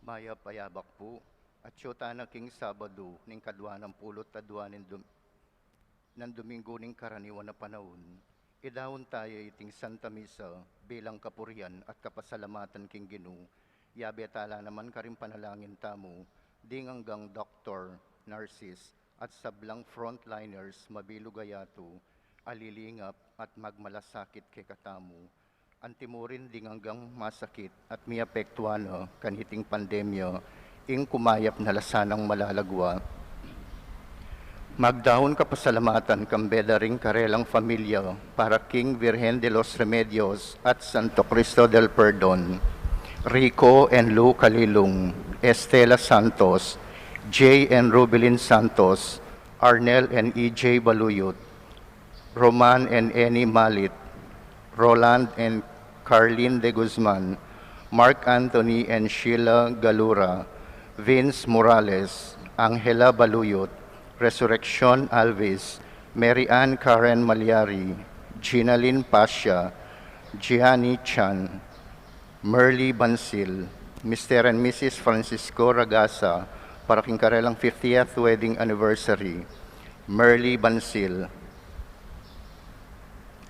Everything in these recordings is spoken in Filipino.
Maya payabak po, at syota na king Sabado, ning kadwa ng pulot tadwa ng Domingo ning karaniwan na panahon, idawon tayo iting Santa Misa bilang kapurian at kapasalamatan king Ginu, yabe tala naman karim panalangin tamo, ding hanggang Dr. Narcis at sablang frontliners mabilugayato, alilingap at magmalasakit kay katamu, antimurin ding hanggang masakit at miapektuano kaniting pandemya, ing kumayap na lasanang malalagwa. Magdahon ka pasalamatan kambeda ring karelang familia para King Virgen de los Remedios at Santo Cristo del Perdon, Rico and Lou Calilung, Estela Santos, J. and Rubilin Santos, Arnel and E.J. Baluyot, Roman and Annie Malit, Roland and Carlin de Guzman, Mark Anthony and Sheila Galura, Vince Morales, Angela Baluyot, Resurrection Alves, Mary Ann Karen Malyari, Ginalyn Pasha, Gianni Chan, Merly Bansil, Mr. and Mrs. Francisco Ragasa, para king karelang 50th wedding anniversary, Merly Bansil,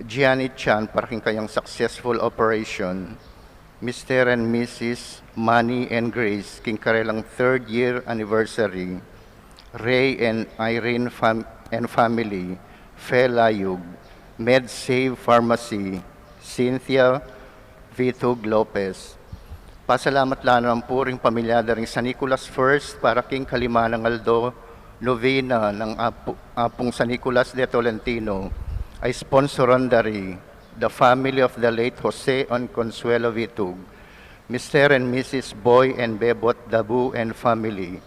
Gianni Chan, para king kayang successful operation, Mr. and Mrs. Manny and Grace, king karelang 3rd year anniversary, Ray and Irene and family, Fe Layug, MedSave Pharmacy, Cynthia Vitug Lopez. Pasalamat lang ng puring pamilyada ring San Nicolas First para king Kalimanang Aldo, novena ng Apong San Nicolas de Tolentino, ay sponsoran dari the family of the late Jose and Consuelo Vitug, Mr. and Mrs. Boy and Bebot Dabu and family,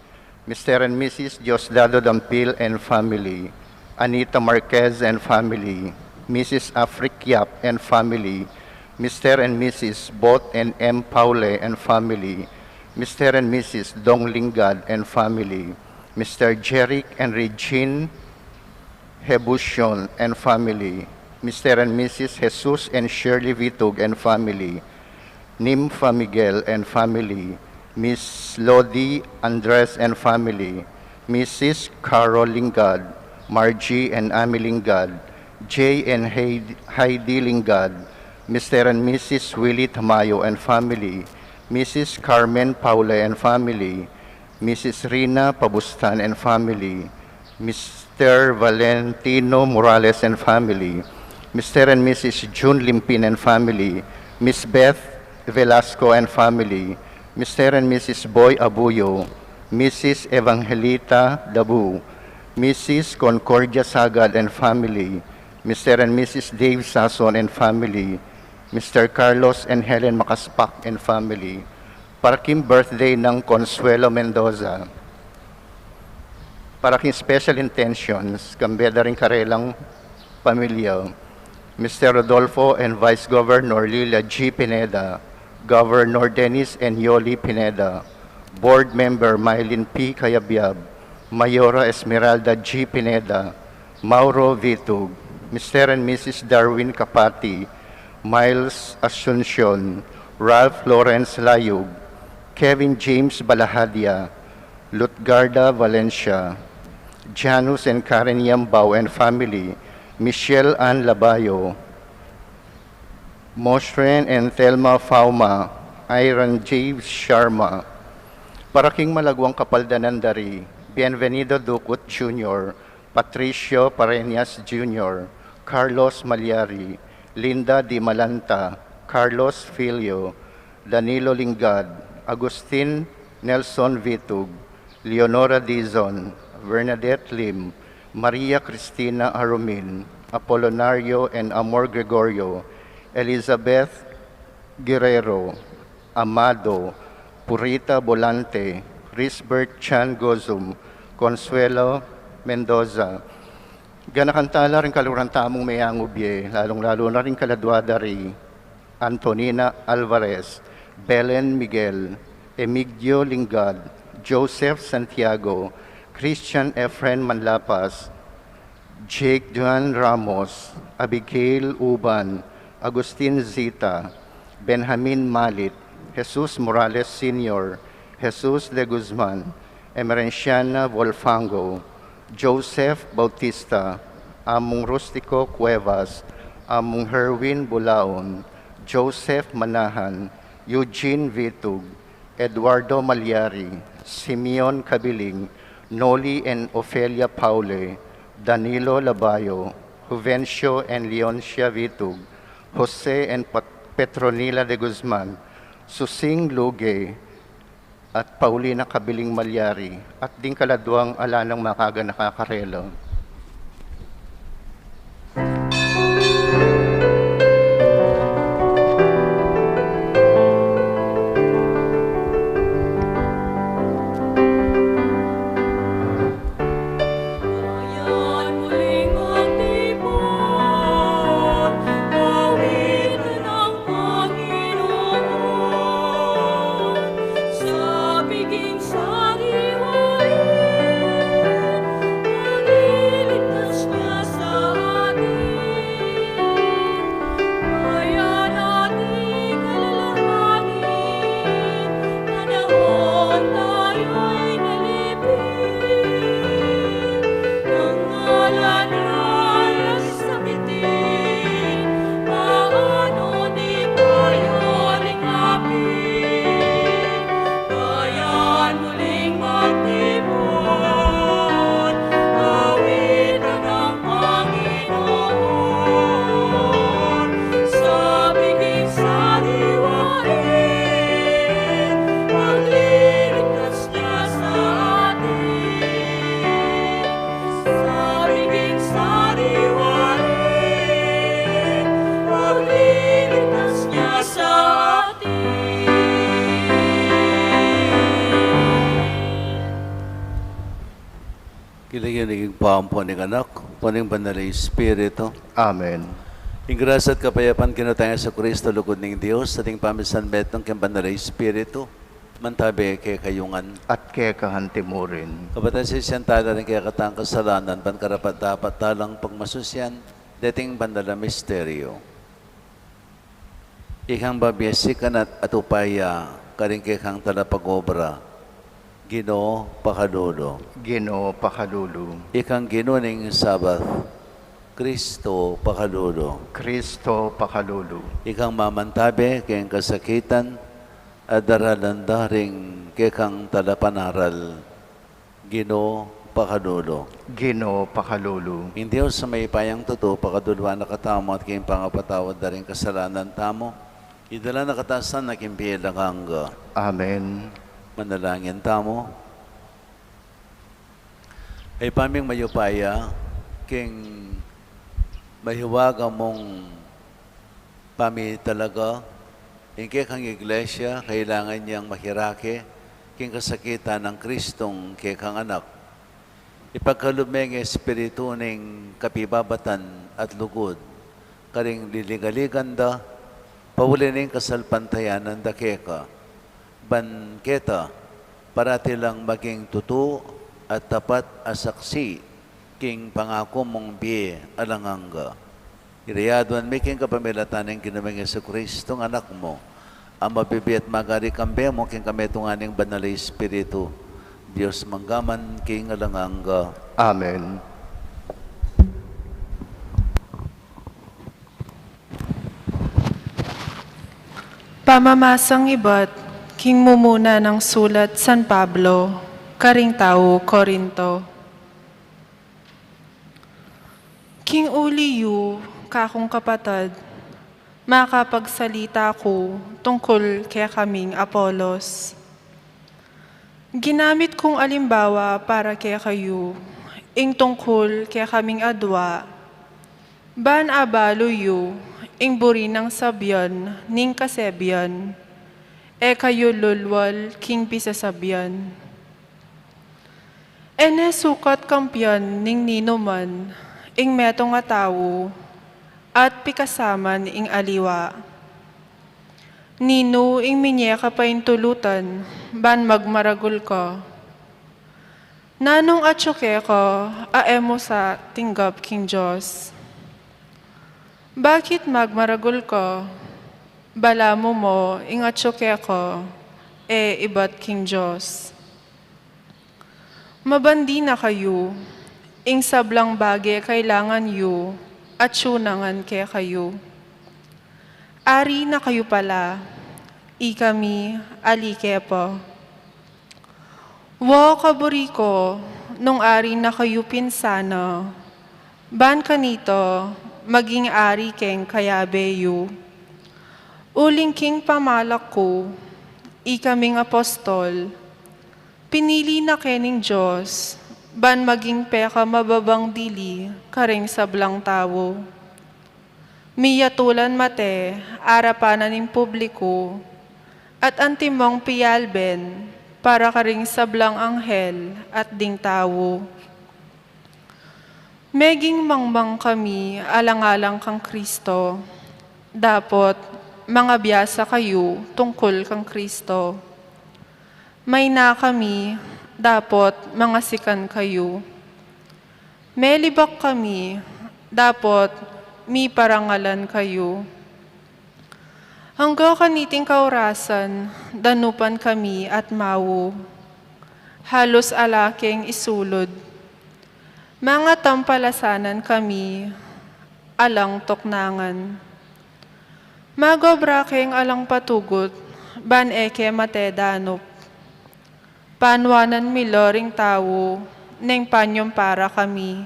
Mr. and Mrs. Diosdado Dampil and family, Anita Marquez and family, Mrs. Afrikyap and family, Mr. and Mrs. Bot and M. Paule and family, Mr. and Mrs. Dong Lingad and family, Mr. Jeric and Regine Hebusion and family, Mr. and Mrs. Jesus and Shirley Vitug and family, Nympha Miguel and family, Miss Lodi Andres and family, Mrs. Carol Lingad, Margie and Amy Lingad, Jay and Heidi Lingad, Mr. and Mrs. Willie Tamayo and family, Mrs. Carmen Paula and family, Mrs. Rina Pabustan and family, Mr. Valentino Morales and family, Mr. and Mrs. June Limpin and family, Miss Beth Velasco and family, Mr. and Mrs. Boy Abuyo, Mrs. Evangelita Dabu, Mrs. Concordia Sagad and family, Mr. and Mrs. Dave Sason and family, Mr. Carlos and Helen Makaspak and family, para king birthday ng Consuelo Mendoza, para king special intentions, kambeda rin karelang pamilya, Mr. Rodolfo and Vice Governor Lilia G. Pineda, Governor Dennis and Yoli Pineda, Board Member Mylene P. Cayabyab, Mayora Esmeralda G. Pineda, Mauro Vitug, Mr. and Mrs. Darwin Kapati, Miles Asuncion, Ralph Lawrence Layug, Kevin James Balahadia, Lutgarda Valencia, Janus and Karen Yambao and family, Michelle Ann Labayo, Mosren and Thelma Fauma, Iron James Sharma, para king malagwang kapaldanan dari, Bienvenido Ducut Jr., Patricio Pareñas Jr., Carlos Malyari, Linda Di Malanta, Carlos Filio, Danilo Lingad, Agustin Nelson Vitug, Leonora Dizon, Bernadette Lim, Maria Cristina Arumin, Apolinario and Amor Gregorio, Elizabeth Guerrero, Amado, Purita Bolante, Risbert Chan Gozum, Consuelo Mendoza. Ganakantala rin kaluran tamong mayangubye, lalong-lalo na rin kaladwada rin, Antonina Alvarez, Belen Miguel, Emigdio Lingad, Joseph Santiago, Christian Efren Manlapas, Jake Juan Ramos, Abigail Uban, Agustin Zita, Benjamin Malit, Jesus Morales Sr., Jesus de Guzman, Emerenciana Volfango, Joseph Bautista, Among Rustico Cuevas, Among Herwin Bulaon, Joseph Manahan, Eugene Vitug, Eduardo Malyari, Simeon Cabiling, Noli and Ofelia Paule, Danilo Labayo, Juvencio and Leoncia Vitug, Jose and Petronila de Guzman, Susing Luge, at Paulina Cabiling Malyari, at ding kaladuang alanang makaga nakakarelo. Bayan muling magtipon, awitan ng Panginoon. Sa biging sariwain, magliligtas niya sa atin. Bayan nating alalahanin, panahon tayo'y nalipin. Ang ngalan ay sabitin, paano di tayo lingapin? Bayan muling magtipon, awitan ng Panginoon. Sa biging sariwain, magliligtas niya sa atin. Sa biging sariwain, magliligtas niya sa atin. Kiligin paampo ni anak, puning banal na Espiritu. Amen. Ingrasa at kapayapaan kinataya sa Kristo, lugod ng Diyos, sa ating pamisan betong kang banal na Espiritu, mantabi kay kayungan. At kaya kahanti mo rin. Kapatan sa isang tala ng kaya katang kasalanan, pan karapat dapat talang pagmasusyan, dating banal na misteryo. Ikang babiyasikan at upaya, karing kang talapag-obra, Ginoo pakadulo. Ginoo pakalulu. Ikang ginuning Sabat, Kristo pakadulo. Kristo pakalulu. Ikang mamantabi kayang kasakitan at daralandaring kekang talapanaral, Ginoo pakadulo. Ginoo pakalulu. In Diyos sa may payang totoo, pakaduluan na katamo at kayong pangapatawad na rin kasalanan tamo, idala na katasan na kimpilang hangga. Amen. Manalangin tamo. Ay paming mayupaya, king mahiwaga mong pami talaga, ingke kang iglesia, kailangan niyang mahirake, king kasakitan ng Kristong ke kang anak. Ipagkalumeng espiritu ning kapibabatan at lugod, karing liligaligan da, pawulin kasalpantayan ng dakeka, banketa, parati lang maging tuto at tapat asaksi, king pangako mong biye alanganga. Iriyaduan may king kapamilatan ng kinamang Yesu Kristong anak mo, ang mabibi at magari kambe mo king kametunganing banal na Espiritu, Diyos manggaman king alanganga. Amen. Pamamasang iba't king mumuna ng sulat San Pablo, karing tao Korinto. King uliyu, kakong kapatad, makapagsalita ko tungkol kay kaming Apolos. Ginamit kong alimbawa para kay kayo, ing tungkol kay kaming adwa, ban abaluyo, ing buri ng sabyan, ning kasebyan, e kayo lulwal, king pisasabyan. Ene sukat kampyan ning ninuman, ing metong nga tao, at pikasaman ing aliwa. Nino ing minyeka pa tulutan, ban magmaragul ka. Nanong atsoke ka, aemo sa tinggap king Diyos. Bakit magmaragul ka? Bala mo ing atsoke ka, iba't King Diyos. Mabandi na kayo, ing sablang bagay kailangan yu, at syunangan kaya kayo. Ari na kayo pala, ikami alikepo. Wo kaburiko, nung ari na kayo pinsana, ban kanito, maging ari keng kayabeyo. Uling king pamalak ko, ikaming apostol, pinili na kening Diyos, ban maging peka mababang dili, karing sablang tawo. Miyatulan mate, arapanan ng publiko, at antimong piyalben, para karing sablang anghel at ding tawo. Meging mangmang kami, alang-alang kang Kristo, dapot mga biyasa kayo tungkol kang Kristo. May na kami, dapot mga sikan kayo. Melibak kami, dapot mi parangalan kayo. Hanggang kaniting kaurasan, danupan kami at mawo. Halos alaking isulod. Mga tampalasanan kami, alang toknangan. Magobraking alang patugot, ban eke mate danup. Panwanan miloring tawo, neng panyong para kami.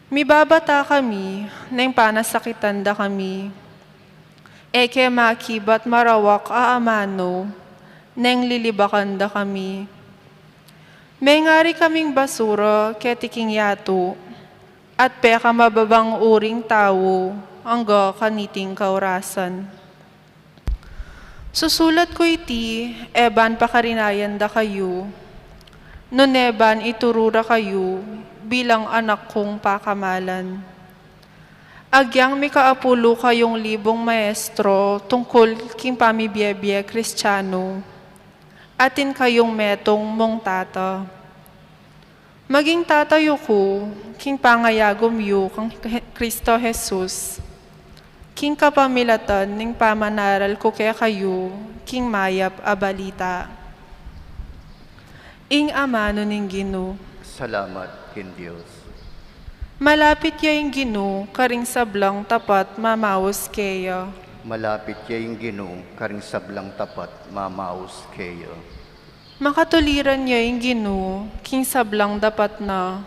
Mibabata kami, neng panasakitan da kami. Eke makibat marawak aamano, neng lilibakan da kami. May ngari kaming basura ketiking yato, at peka mababang uring tawo, angga kaniting kaurasan. Susulat ko iti, eban pakarinayan da kayo, nun eban iturura kayo, bilang anak kong pakamalan. Agyang may kaapulo kayong libong maestro tungkol king pamibiyebye Kristiyano, atin kayong metong mong tata. Maging tatayo ko, king pangayagom yu kang Kristo Jesus, king kapamilatan ning pamanaral ko kaya kayo, king mayap abalita. Ing amano ning Gino, Salamat kin Diyos. malapit ya ing Gino, karing sablang tapat mamawos kaya. Malapit ya yung Ginoo, karing sablang tapat, mamaos kayo. Makatuliran niya ing Gino, king sablang dapat na,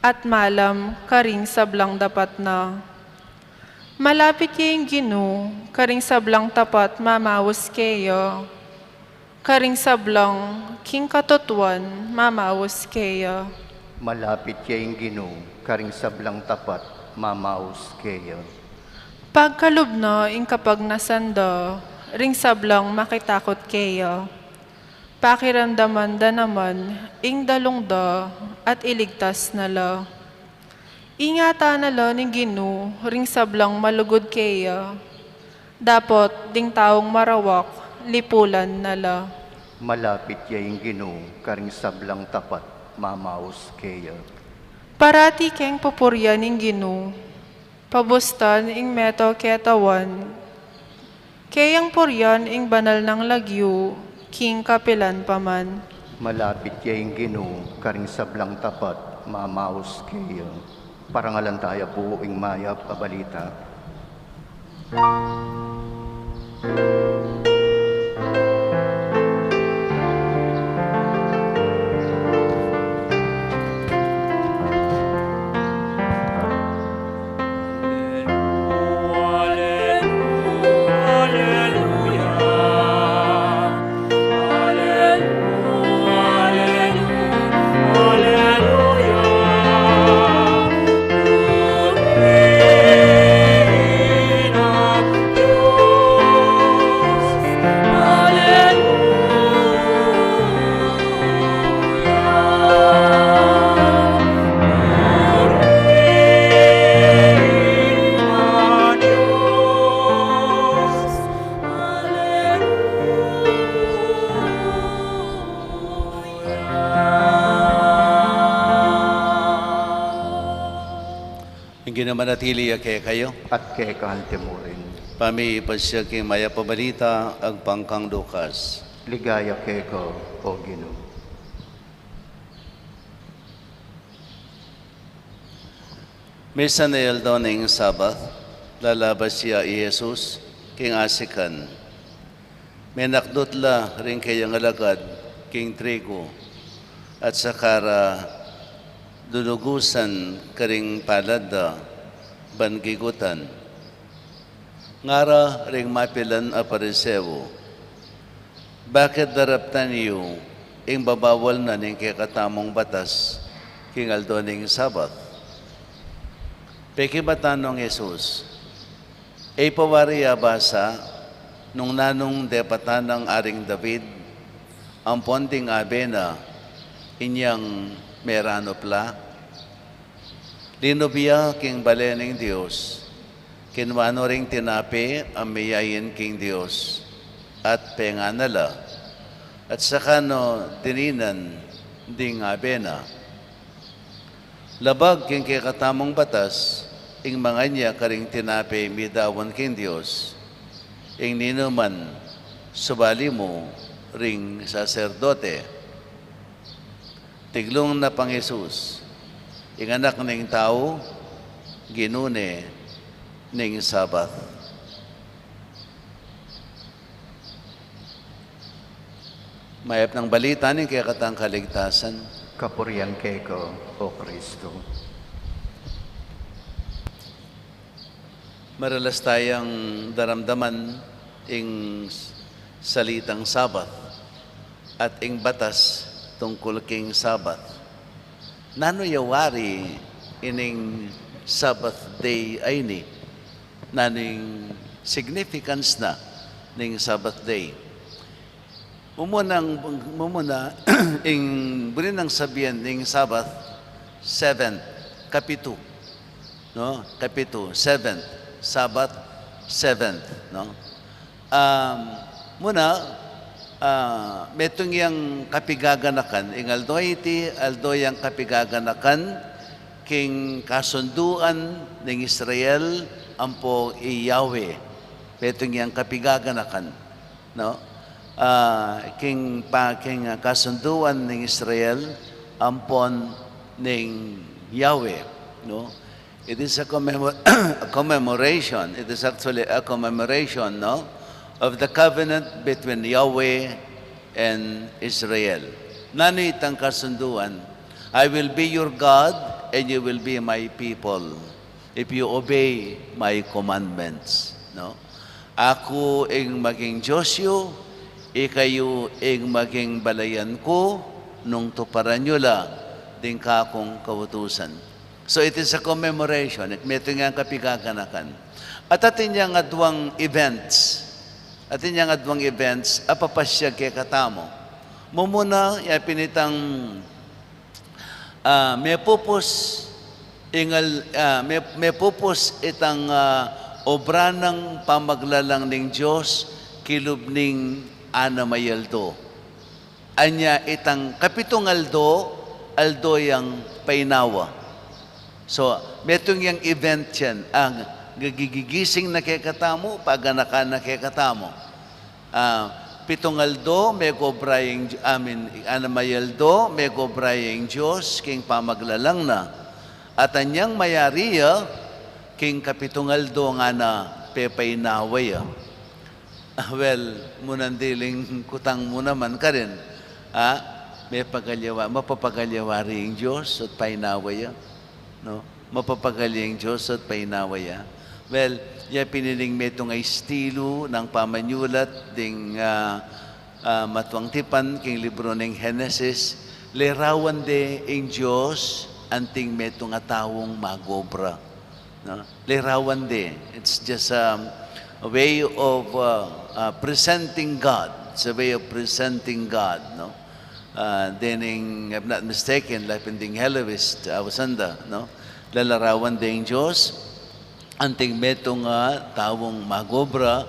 at malam karing sablang dapat na. Malapit ya ing Gino, karing sablang tapat mamawos kaya. Karing sablang king katotuan mamawos kaya. Malapit ya yung Ginoo, karing sablang tapat, mamaos kayo. Pagkalob na ing kapag nasanda, ring sablang makitakot kaya. Pakiramdaman da naman, ing dalong da, at iligtas na la. Ingata na la ning Gino, ring sablang malugod kaya. Dapot ding taong marawak, lipulan na la. Malapit ya yung Ginoo, karing sablang tapat, mamaos kayo. Parati keng pupurya ning Gino, pabustan ing meto ketawan. Kayang puryan ing banal ng lagyo, king kapilan paman. Malapit ya yung Ginoo, karing sablang tapat, mamaos kayo. Parangalan tayo po ing mayap abalita. Ginamanatili kaya kayo. At kay kahante mo rin. Pami ipasya king maya pabalita, agpangkang Lukas. Ligaya keko, O Ginoo. Mesa na yaldaw na yung Sabath, lalabas siya i Jesus, king asikan. May nakdutla rin kayang alagad, king trigo, at sakara dulugusan karing palada, bangigutan. Ngara ring mapilan a parisewo. Bakit daraptan niyo ing babawal na ning kakatamong batas, king aldo ning Sabath? Peki batanong Jesus, ay pawariya basa nung nanong depatanang aring David, ang ponting abena, inyang merano pla, linubiya king balening Diyos, kinwano ring tinapi ang mayayin king Diyos, at penganala, at sakano dininan ding abena. Labag king kikatamong batas, ing mga niya karing tinapi midawan king Diyos, ing ninuman subali mo ring saserdote. Tiglong na pang Jesus, ing anak ning tao, ginune ning Sabath. Mayap ng balita ning kaya katang kaligtasan. Kapurian keko, O Kristo. Maralas tayang daramdaman ing salitang Sabath at ing batas tungkol king Sabath. Nano yawari ining Sabbath day ay ni? Naning significance na ning Sabbath day? Mumuna ing bulinang sabihan ning Sabbath 7th, kapitu. No? Kapitu, 7th. Sabbath 7th. No? Metong yang kapigaganakan, ing aldo yang kapigaganakan, king kasunduan ng Israel, ampo Yahweh. Metong yang kapigaganakan. No? King kasunduan ng Israel, ampon ng Yahweh. No? It is a commemoration. It is actually a commemoration, no, of the covenant between Yahweh and Israel. Nano itang kasunduan? I will be your God and you will be my people if you obey my commandments. No? Ako ing maging Diyosyo, ikayo ing maging balayan ko nung tuparan nyo la din ka akong kautusan. So it is a commemoration. Ito nga kapigaganakan. At atin niyang adwang events. Apapasya kaya katamo. Mumuna, pinitang may pupus itang obra ng pamaglalang ng Diyos kilubning anamayaldo. Anya itang kapitong aldo yang painawa. So, metong yung event yan, ang gagigising na kay katamo, paganakan na kay katamo. Pitong aldo, may gobrayang, anamayaldo, may gobrayang Diyos, king pamaglalang na. At anyang mayariya, king kapitong aldo nga na pepainaway. Well, munandiling kutang mo naman ka rin. Mapapagalyawari yung Diyos at painaway. No? Mapapagaling Diyos at painawaya. Well, piniling metong ay estilo ng pamanyulat ding matuang tipan king libro ng Genesis, lerawan de ang Diyos anting metong atawong magobra. No? Lerawan de. It's just a way of presenting God. It's a way of presenting God. No? Then, if not mistaken, like in Helawist, Awasanda, no? Lalarawan din Diyos, anting metong tawong magobra,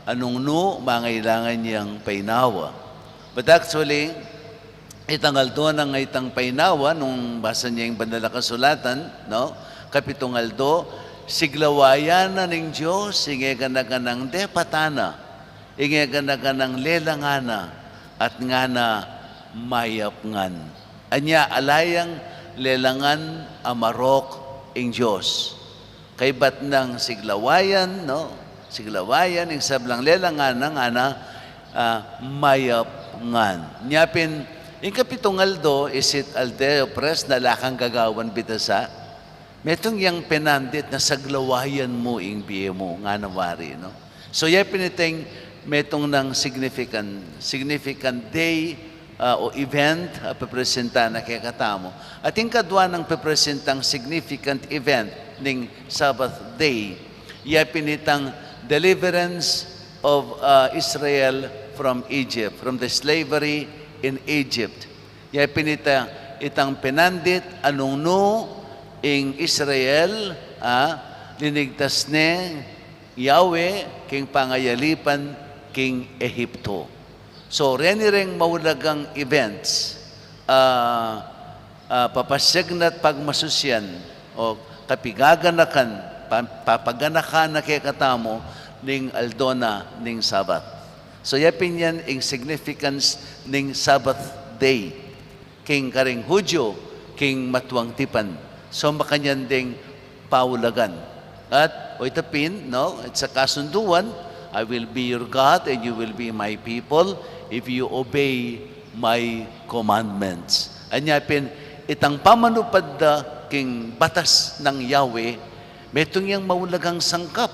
anong mangailangan niyang painawa. But actually, itangal doon ang itang painawa, nung basa niya yung banal na kasulatan, no? Kapitong aldo, siglawayan na ng Diyos, ingeganagan ng depatana, ingeganagan ng lelangana, at nga na mayap ngan. Anya alayang lelangan amarok ing Diyos. Kay bat ng siglawayan, no? Siglawayan, ing sablang lelangan ng ana mayap ngan. Nyapin, ing kapitong aldo, isit aldeo pres na lakang gagawan bitasa, metong yang penandit na saglawayan mo ing biye mo, nga nawari, no? So, yapin iteng metong ng significant day o event papresenta na kaya katamo. At yung kadwa ng papresentang significant event ng Sabbath day, yapin itang deliverance of Israel from Egypt, from the slavery in Egypt. Yapin itang penandit anong no ing Israel linigtas ne Yahweh king pangayalipan king Ehipto. So, renireng maulagang events, papasegnat pagmasusyan o kapigaganakan, papaganakan na kaya katamo ning Aldona ning Sabbath. So, yapin yan ang significance ning Sabbath day. King karing Hudyo, king matuang tipan. So, makanyan ding paulagan. At, o itapin, no, it's a kasunduan, I will be your God and you will be my people if you obey my commandments. Anyapin, itang pamanupad da king batas ng Yahweh, metong yang maulagang sangkap,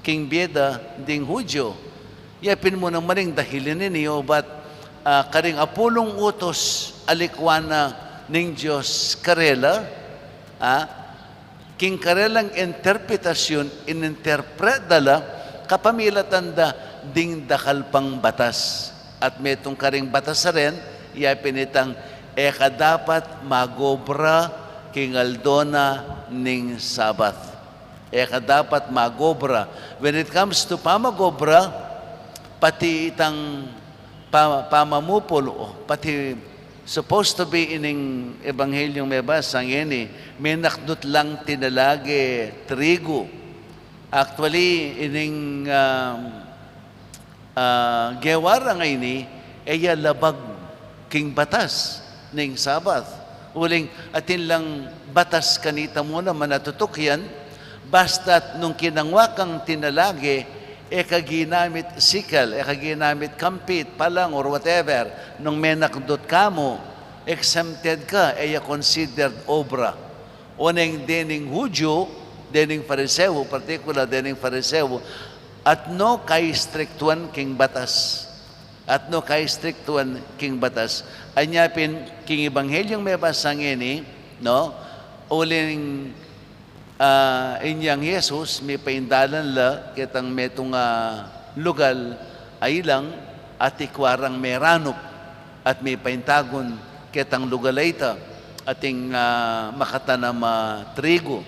king bieda ding Hudyo. Yapin mo naman ring dahilin ninyo, but karing apulong utos alikwana ning Diyos karela, king karelang interpretasyon ininterpret dala kapamilatan da ding dakalpang batas. At metong karing batas rin, yapin itang dapat magobra king Aldona ning Sabbath. Dapat magobra. When it comes to pamagobra, pati itang pamamupol, pati supposed to be ining ebanghelyong may basang ini, may nakdut lang tinalagi trigo. Actually, ining gewara nga ini, iya labag king batas ning Sabbath. Uling atin lang batas kanita mo na manatutok yan, basta't nung kinangwakang tinalagi, kaginamit sikal, kaginamit kampit, palang, or whatever, nung may nakdot ka mo, exempted ka, considered obra. Unang dening Hudyo, dening Fariseo, particular dening Fariseo, at no kay strictuan king batas. At no kay strictuan king batas. Anyapin, king Ebanghelyong may basang ini, no? Uling inyang Jesus, may paindalan la, kitang metong lugal ay lang, at ikwarang meranop, at may paintagon, kitang lugal ay ita, ating makatanam trigo.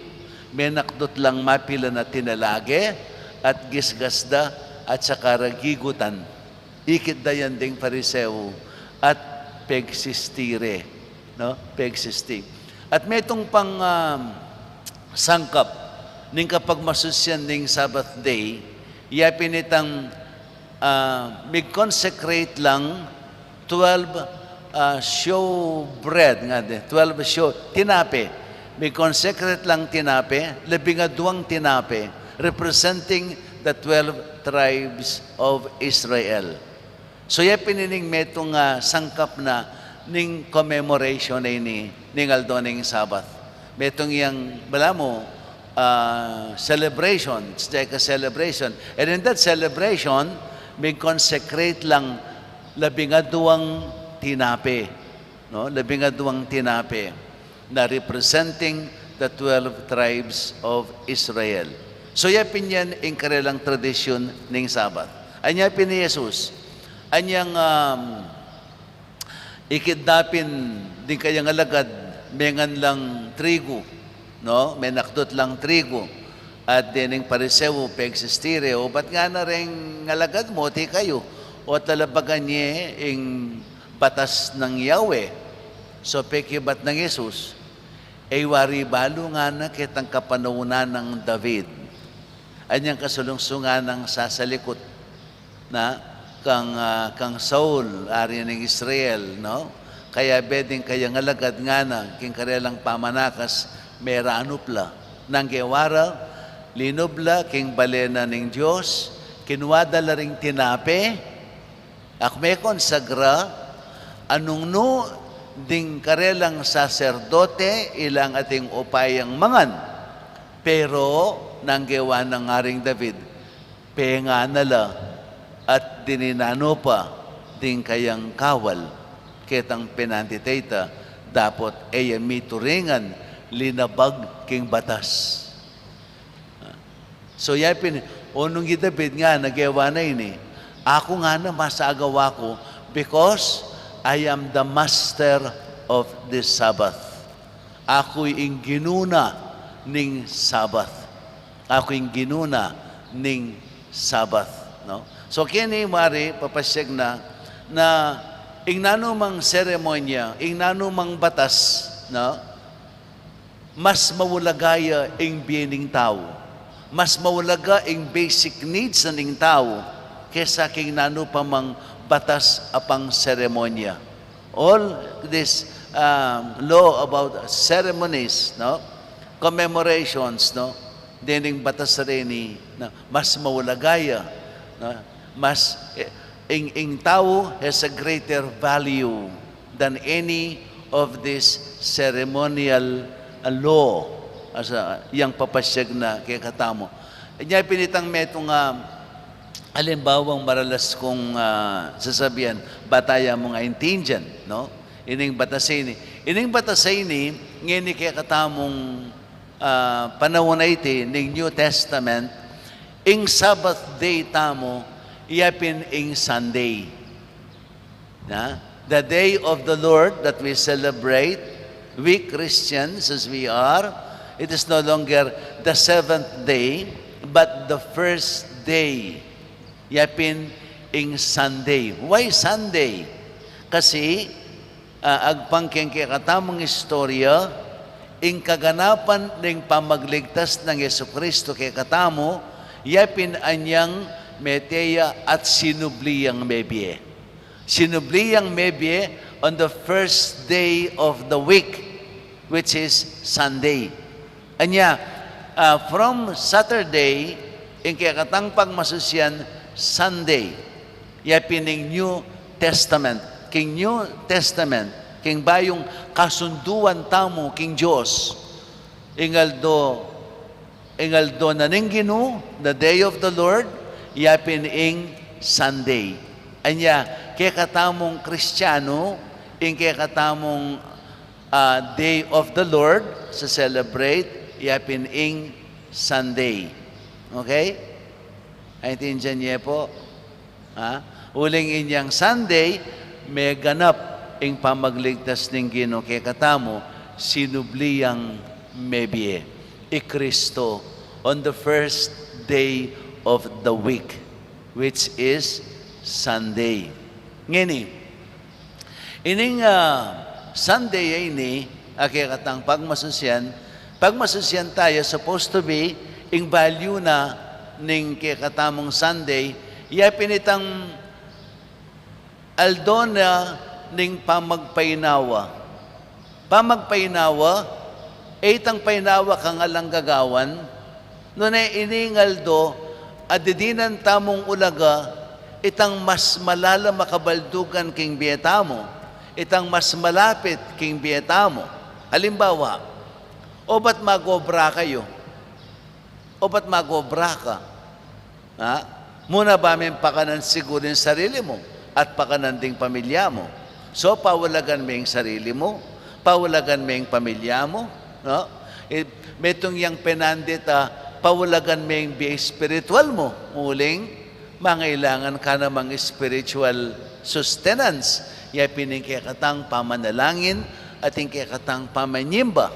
May nakdot lang mapila na tinalagi, at gisgasda, at sakaragigutan. Ikit dayan ding Fariseo, at pegsistire, no? Pegsisti. At metong pang sangkap ning kapag masusyan ning Sabbath day, yapin itang mig-consecrate lang 12 show bread nga de, 12 show tinape. Mig-consecrate lang tinape, 12 tinape representing the 12 tribes of Israel. So yapin ining metong sangkap na ning commemoration na ini ning Aldoning Sabbath. Metong yang, bala mo, celebration. It's like a celebration. And in that celebration, may consecrate lang 12 tinape. No? 12 tinape na representing the 12 tribes of Israel. So, yapin yan ang kanilang tradisyon ng Sabbath. Anyapin ni Jesus. Anyang ikidapin din kayang alagad mengan lang trigo, no? May nakdot lang trigo. At dining Pariseo, pegsistire, o ba't nga na rin alagad mo, ti kayo? O talabagan niya ang batas ng Yahweh. So, pekibat ng Jesus, wari balo nga na kitang kapanaunan ng David. Anyang kasulungsungan ng sasalikot na kang Saul, ari ng Israel, no? Kaya beding kaya ngalagad nga na, king karelang pamanakas, mera anupla. Nanggewara, linubla, king balena ng Diyos, kinwadala ring tinape, akme konsagra, anong no, ding karelang saserdote, ilang ating upayang mangan. Pero, nanggewa ng aring David, penga nala, at dininano pa, ding kayang kawal, ketang penantitata, dapat ay mituringan, linabag king batas. So, yapin, onong David nga, nagawa na ini, ako nga na masagawa ko, because I am the master of this Sabbath. Ako'y ing ginuna ning Sabbath. Ako'y ing ginuna ning Sabbath. No? So, kini mari, papasyag na ing nanumang seremonya, ing nanumang batas, no? Mas mawulagaya ing biyening tao. Mas mawulaga ing basic needs na ning tao kesa king nanupamang batas apang seremonya. All this law about ceremonies, no? Commemorations, no? Dining batas rin na mas mawulagaya, no? Mas ing tao has a greater value than any of this ceremonial law as yang papasyag na kaya katamo. Inya pinitang metong alimbawang maralas kong sasabihan, bataya mo nga intindihan, no? Ining batasini. Ining batasini, ngini kaya katamong panahon na iti, ning New Testament, ing Sabbath day tamo, iyapin ing Sunday. Na? The day of the Lord that we celebrate, we Christians as we are, it is no longer the seventh day, but the first day. Yapin ing Sunday. Why Sunday? Kasi agpangking katamang istorya, ing kaganapan ng pamagligtas ng Yesu-Kristo kay katamo, yapin anyang meteya at sinubliyang mebye. Sinubliyang mebye on the first day of the week, which is Sunday. Anya, from Saturday, ing kakatang pagmasusyan, Sunday, yapining New Testament. King New Testament, king bayong kasunduan tamo, king Diyos. Ingaldo na ning Ginu, the day of the Lord, yapin ing Sunday. Anya, kaya katamong Kristiyano, ing kaya katamong day of the Lord, sa celebrate, yapin ing Sunday. Okay? Ay tindihan niya po. Uling inyang Sunday, may ganap ing pamagligtas ng Ginoo kay katamo, sinubliyang mebye, Kristo on the first day of the week, which is Sunday. Ngini, ining Sunday ini, kay katang pagmasusyan tayo, supposed to be, ing value na, ning kay katamong Sunday, yapinitang aldona ning pamagpainawa. Pamagpainawa, itang painawa kang alang gagawan, nun iningaldo, adidinan tamong ulaga, itang mas malala makabaldugan king biyetamo, itang mas malapit king biyetamo. Halimbawa, o ba't magobra kayo? O ba't magobra ka? Muna ba may pakanan sigurin sarili mo at pakanan ding pamilya mo? So, pawalagan mo yung sarili mo, pawalagan mo yung pamilya mo, no? Metong yang penandita, pawalagan mo yung spiritual mo. Muling, mangailangan ka namang spiritual sustenance. Yapining kaya katang pamanalangin at yung kaya katang pamanyimba.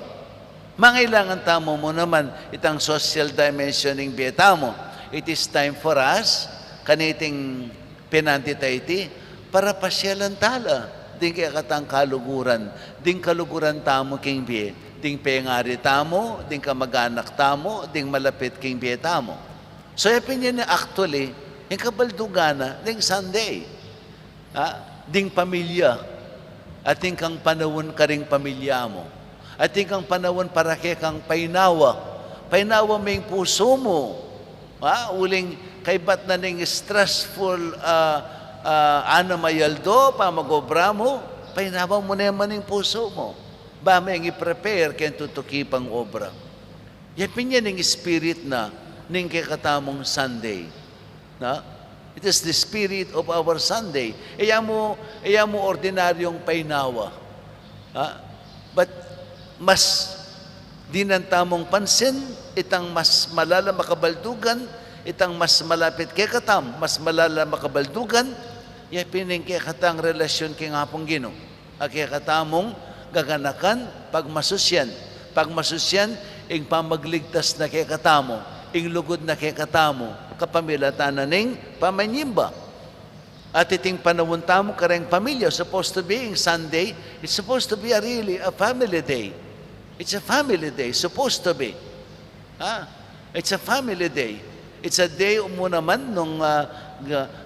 Mangailangan tamo mo naman itang social dimensioning beta mo. It is time for us, kaniting penandita iti, para pasyalan tala. Ding kaya katang kaluguran. Ding kaluguran tamo king biye. Ding pengari tamo, ding kamag-anak tamo, ding malapit king biye tamo. So, yapin niya na actually, Yung kabaldugana, ding Sunday. Ding pamilya. Ating kang panawon ka ring pamilya mo. Ating kang panawon para kang painawa. Painawa mo yung puso mo. Uling kay ba't na ning stressful ano mayaldo, pamagobra mo, painawa mo naman yung puso mo. Ba may i-prepare kaya tutukipang obra. Yapin yan yung spirit na ning kakatamong Sunday. It is the spirit of our Sunday. Iya mo ordinaryong painawa. But mas dinantamong pansin, itang mas malala makabaldugan, itang mas malapit kay katam, mas malala makabaldugan, yapining kay katang relasyon kay ngapong Ginoo. Kay katamong gaganakan pagmasusyan. Pagmasusyan, ing pamagligtas na kay katamo, ing lugod na kay katamo, kapamilatanan ning pamanyimba. At iting panawon tamo kareng pamilya, supposed to be ing Sunday, it's supposed to be really a family day. It's a family day, supposed to be. It's a family day. It's a day mo naman nung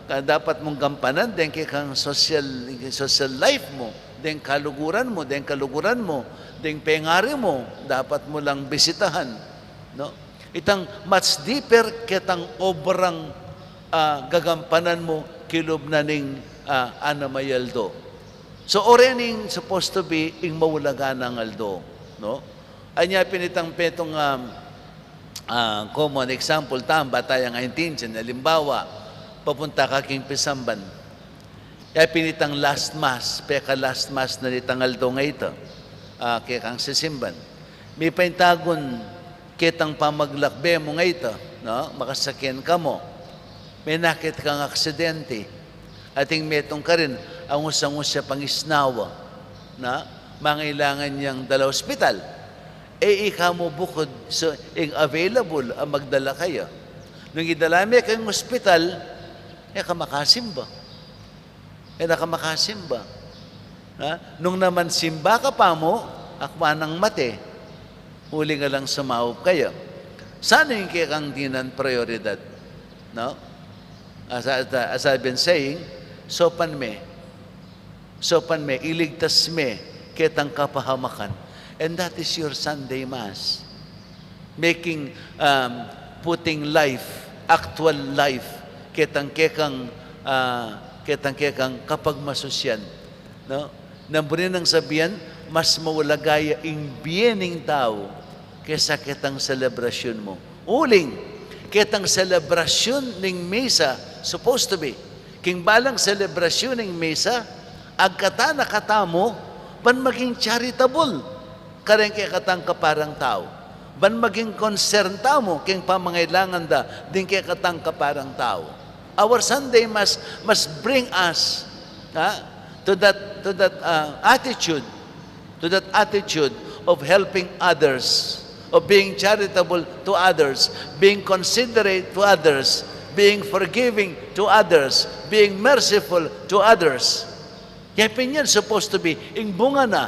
dapat mong gampanan din kay kang social life mo, din kaluguran mo, din pengari mo, dapat mo lang bisitahan. No? Itang much deeper kitang obrang gagampanan mo kilob na ning anamayaldo. So orening supposed to be ing mawulagan ng aldo. No? Anya pinitang petong common example, batayang 19, halimbawa, papunta ka king Pisamban. Kaya pinitang last mass, peka last mass na nitangal do nga ito, kaya kang sisimban. May paintagon, kitang pamaglakbe mo nga ito, no? Makasakyan ka mo. May nakit kang aksidente. Ating metong ka rin, ang usang-usya pang isnawa, na mangailangan niyang dala ospital. Ikaw mo bukod so available ang magdala kayo. Nung idalami kayong ospital, kamakasimba. Nakamakasimba. Nung naman simba ka pa mo, akwa ng mate, huli nga lang sumaup kayo. Sana yung kang dinan prioridad? No? As I've been saying, sopan me, iligtas me, kitang kapahamakan. And that is your Sunday Mass. Putting life, actual life, kitang kapag masusyan. No? Nambunin ang sabihan, mas mawalagaya ing biyening tao kesa kitang selebrasyon mo. Uling, kitang selebrasyon ning misa, supposed to be, king balang selebrasyon ning misa, agkata nakatamo, ban maging charitable, kareng kay katang kaparang tao. Ban maging concern tao mo, king pamangailangan da, din kay katang kaparang tao. Our Sunday must bring us to that attitude of helping others, of being charitable to others, being considerate to others, being forgiving to others, being merciful to others. Kaya pinyan supposed to be, ing bunga na,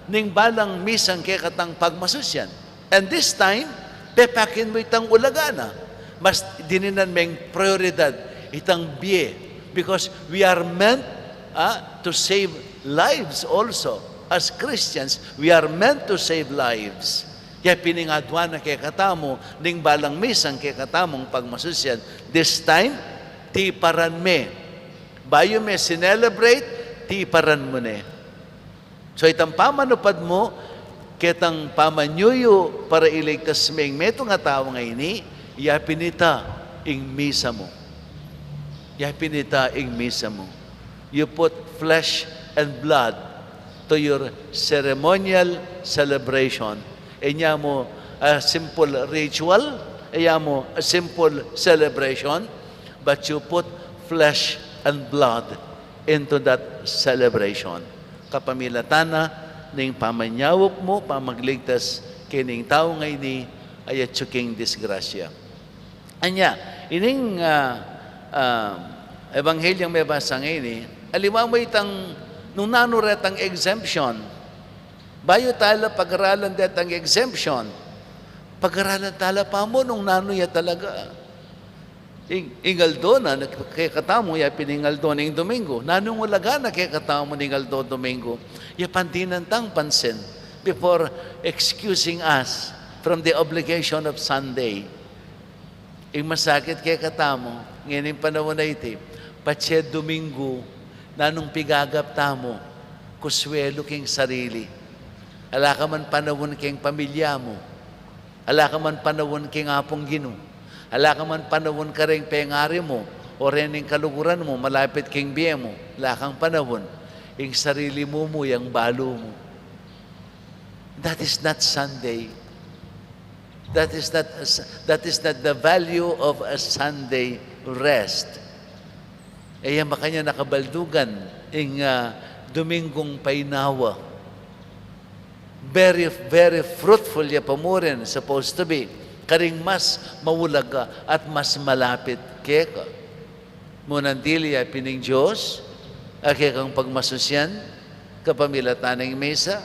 ning balang misang kay katang pagmasusyan. And this time, pepakin mo itang ulagana. Mas dininan meng prioridad itang biye. Because we are meant to save lives also. As Christians, we are meant to save lives. Kaya piningadwa na kay katamo, ning balang misang kay katamong pagmasusyan. This time, tiparan me. Bayo me sinelebrate, tiparan mo ne. So itang pamanupad mo, kitang pamanyuyo para iligtas ming meto nga tao nga ini, yapinita ing misa mo. Yapinita ing misa mo. You put flesh and blood to your ceremonial celebration. Inya mo a simple ritual, inya mo a simple celebration, but you put flesh and blood into that celebration. Kapamilatana ning pamanyawok mo, pamagligtas kining tao ngay ni ayat tsuking disgrasya. Anya, ining ebanghelyang may basa ngayon aliwa mo itang nung nanuretang exemption, bayo tala pag-aralan detang exemption, pag-aralan tala pa mo nung nanuya talaga. Ingaldo na kay katamo ya piningaldo ning Domingo. Nanong ulaga na kay katamo ningaldo Domingo. Ya pandinantang pansin before excusing us from the obligation of Sunday. Ing masakit kay katamo, ngayon panahon na iti, patse Domingo, nanong pigagap tamo, kuswelo king sarili. Ala ka man panahon king pamilya mo. Ala ka man panahon king apong Ginoo. Ala ka man panahon ka rin pengari mo o rin yung kaluguran mo, malapit king biye mo. Ala kang panahon, yung sarili mo yung balo mo. That is not Sunday. That is not the value of a Sunday rest. E yan makanya nakabaldugan yung Domingong Painawa. Very, very fruitful ya pamurin supposed to be. Karing mas mawulaga at mas malapit keka. Munandili ay pining Diyos, kang pagmasusyan, kapamilataning mesa,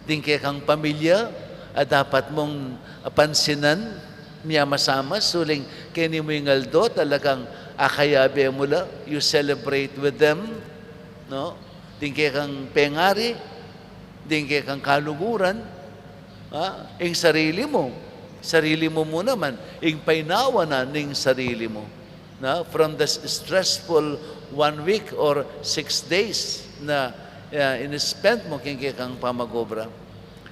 din kang pamilya, at dapat mong pansinan, miya masama, suling kini mo yung aldo, talagang akayabe mo la, you celebrate with them, no? Din kang pengari, din kang kaluguran, yung sarili mo muna man, ing painawa na ning sarili mo. Na? From the stressful 1 week or 6 days na in-spend mo kang pamagobra.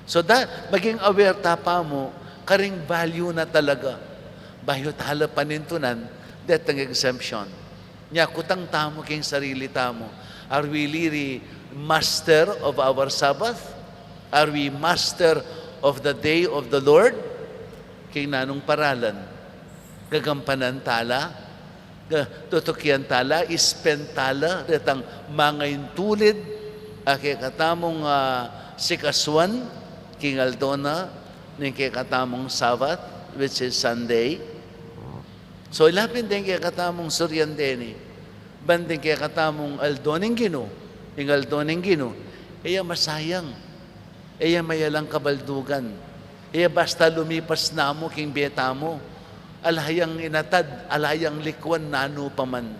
So that, maging aware tapa mo, karing value na talaga. Bayot halapan nintunan, that ang exemption. Nya, kutang tamo king sarili tamo. Are we really master of our Sabbath? Are we master of the day of the Lord? Kay nanong paralan, gagampanan tala, tutukyan tala, ispen tala, retang mga intulid, kay katamong sikaswan, king Aldona, ning kay katamong Sabbath, which is Sunday. So ilapin din kay katamong Suryandeni, banding kay katamong Aldoning Ginoo, ing Aldoning Ginoo, iya masayang, iya mayalang kabaldugan. Basta lumipas na mo king beta mo, alhayang inatad, alhayang likwan nano paman.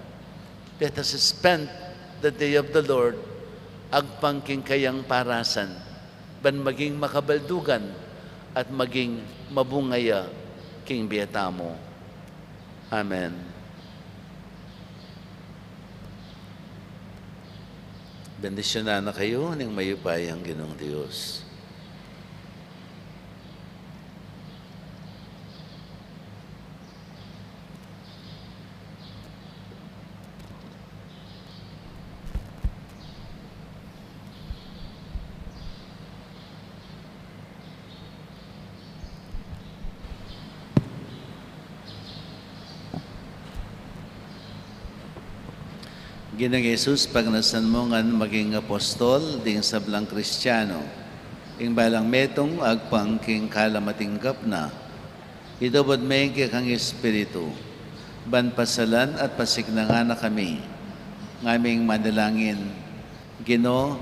Let us spend the day of the Lord, agpangking kayang parasan, ban maging makabaldugan at maging mabungaya king beta mo. Amen. Bendisyonan na kayo ng mayupayang Ginoong Diyos. Ginang Jesus, pagnasan mo nga maging apostol, ding sablang Kristiyano, ing balang metong agpangking kalamatinggap na, idobod may kang Espiritu, ban pasalan at pasignanga na kami, ngaming manalangin, Gino,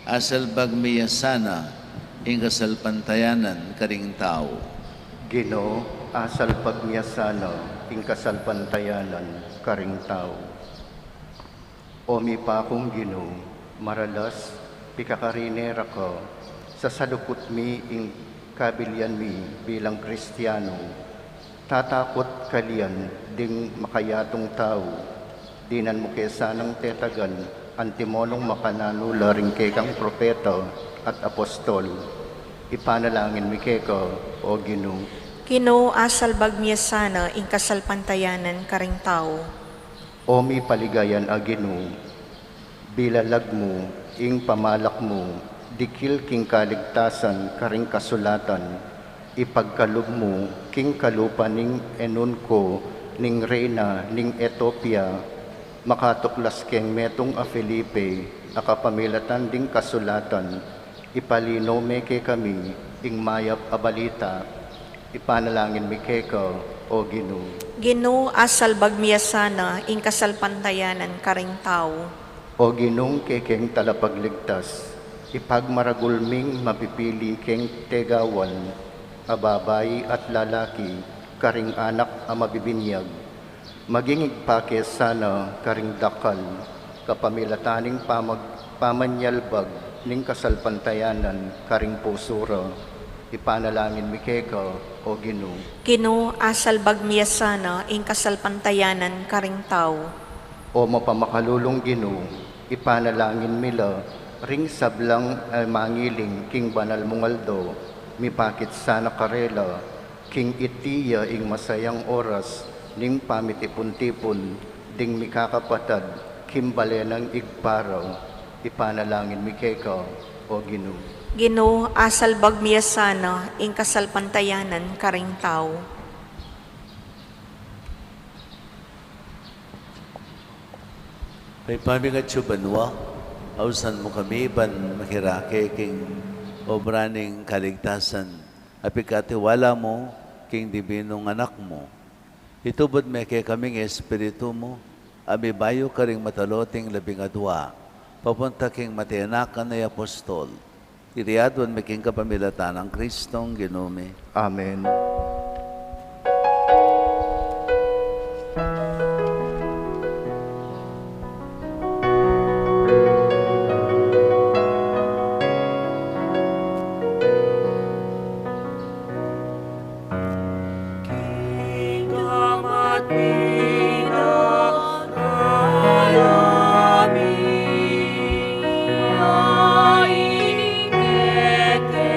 asal bagmiya sana, ing kasalpantayanan karing tao. Gino, asal pagmiyasana, ing kasalpantayanan, karing tao. Omi pa akong Ginoo, maralas, pikakarinera ko, sa salukot mi ing kabilyan mi bilang Kristiyano, tatakot kalian ding makayatong tao, dinan mo kesanang tetagan, antimonong makananula ring kekang propeta at apostol, ipanalangin mi keko, o Ginoo. Ginoo, asal bagmiyasana, ing kasalpantayanan karing tao. Omi paligayan a Ginoo, bilalag mo, ing pamalak mo, dikil king kaligtasan, karing kasulatan, ipagkalub mo, king kalupa ning enon ko, ning reyna, ning Ethiopia, makatuklas keng metong a Felipe, akapamilatan ding kasulatan, ipalino meke kami, ing mayap a balita, ipanalangin mi keko, o Ginoo. Ginoo, asal bagmiyasana, ing kasalpantayanan karing tao. O Ginong kekeng talapagligtas, ipagmaragulming mapipili keng tegawan, ababay at lalaki, karing anak a mabibinyag, maging igpakis sana karing dakal, kapamilataning pamanyalbag, ning kasalpantayanan karing pusura, ipanalangin mi keka o Ginoo. Ginoo, asal bagmiyasana, ing kasalpantayanan karing tao. O mapamakalulong Ginoo, ipanalangin mila, ring sablang mangiling king banal mungaldo, mipakit sana karela, king itiya ing masayang oras, ning pamitipon-tipon, ding mikakapatad, kimbale ng igparaw, ipanalangin mi keka o Ginoo. Ginoo, asal bagmiyasana, ing kasalpantayanan karing tao. May pamigat banwa, ausan mo kami ban makirake king obraning kaligtasan, apikatiwala mo king dibinong anak mo. Itubod me kay kaming espiritu mo, abibayo ka ring mataloting labing adwa, papunta king matianakan na apostol. Iriadwan me king kapamilatan ng Kristong Ginome. Amen. Kingdom at pinaralami, mainingete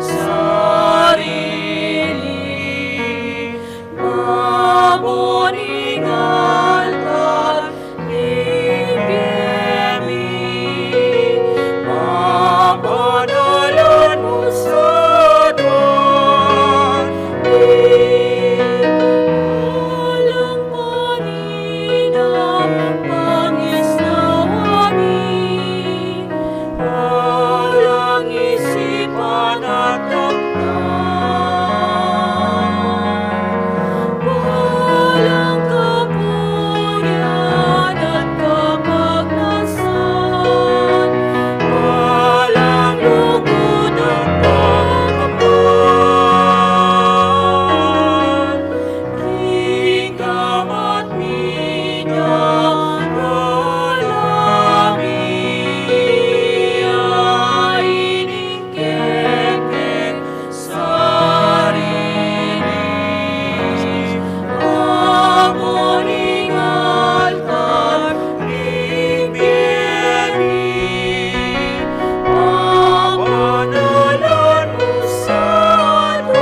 sarili, mamuning altar, ibiyemi, mapadalan mo sa Diyos. Walang paninang pangis na amin, walang isipan at takdan, walang kapurian at kapagnasan, walang lugod at pagkapan. Kingdom at pinaralami, ay iningkeke sarili, mamuning altar, ibiyemi, mapadalan mo sa Diyos.